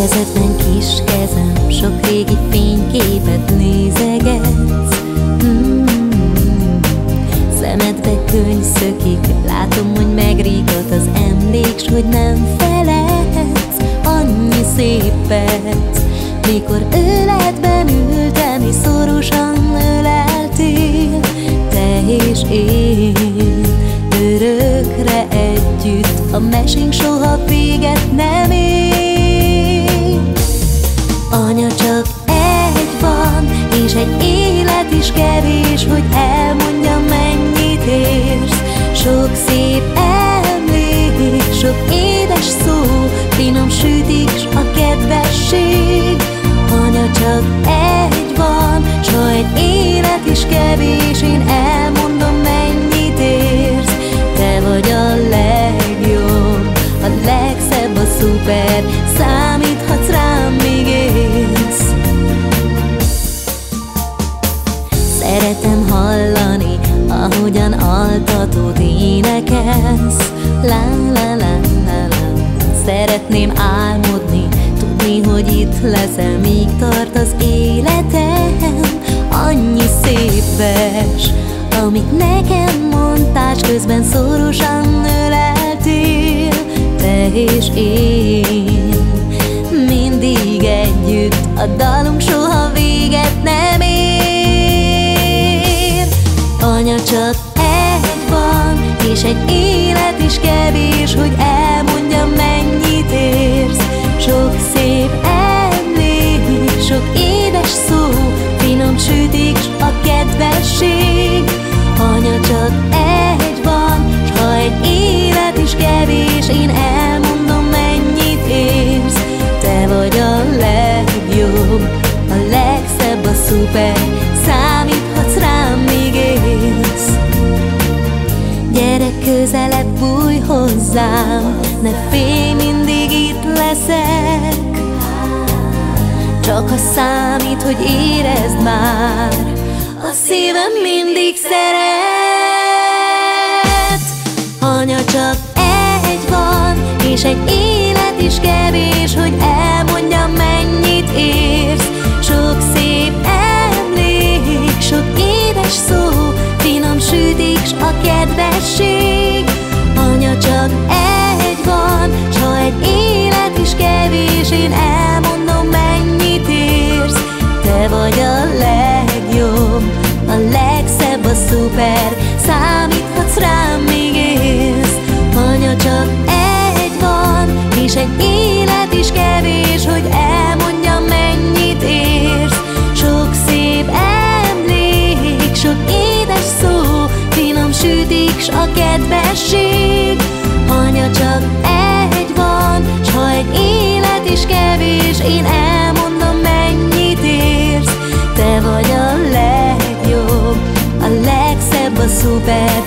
Kezedben kis kezem, sok régi fényképet nézegetsz. Szemedbe könny szökik, látom, hogy megrígat az emlék, s hogy nem feledsz. Annyi szép perc, mikor öletben ültem, és szorosan öleltél. Te és én, örökre együtt, a mesénk soha véget nem ér. Anya, csak egy van, és egy élet is kevés, hogy elmondjam, mennyit érsz. Sok szép emlék, sok édes szó, finom sütik, s a kedvesség. Anya, csak egy van, s ha egy élet is kevés, én elmondom, mennyit érsz. Te vagy a legjobb, a legszebb, a szuper, számíthatsz rám, míg élsz. Szeretem hallani, ahogyan altatót énekelsz. La la la la la. Szeretném álmodni, tudni, hogy itt leszel, míg tart az életem. Annyi szép vers, amit nekem mondtál, közben szorosan öleltél. Te és én, mindig együtt, a dalunk soha véget nem ér. Anya, csak egy van, és egy élet is kevés, hogy elmondjam, mennyit érsz. Sok szép emlék, sok édes szó, finom sütik, s a kedvesség. Anya, csak egy van, s ha egy élet is kevés, én elmondom, mennyit érsz. Te vagy a legjobb, a legszebb, a szuper, számíthatsz rám, míg élsz. Gyere közelebb, bújj hozzám, ne félj, mindig itt leszek. Csak ha számít, hogy érezd már, a szívem mindig szeret. Anya, csak egy van, és egy élet is kevés, hogy elmondjam, mennyit érsz. Sok szép emlék, sok édes szó, finom sütik, s a kedvesség. Anya, csak egy van, s ha egy élet is kevés, én elmondom, mennyit érsz. Te vagy a legjobb, a legszebb, a szuper, számíthatsz rám, míg élsz. Anya, csak egy van, és egy élet is kevés, hogy elmondjam, mennyit érsz. Sok szép emlék, sok édes szó, finom sütik, s a kedvesség. Anya, csak egy van, s ha egy élet is kevés, én elmondom, mennyit érsz. Te vagy a legjobb, a legszebb, a szuper,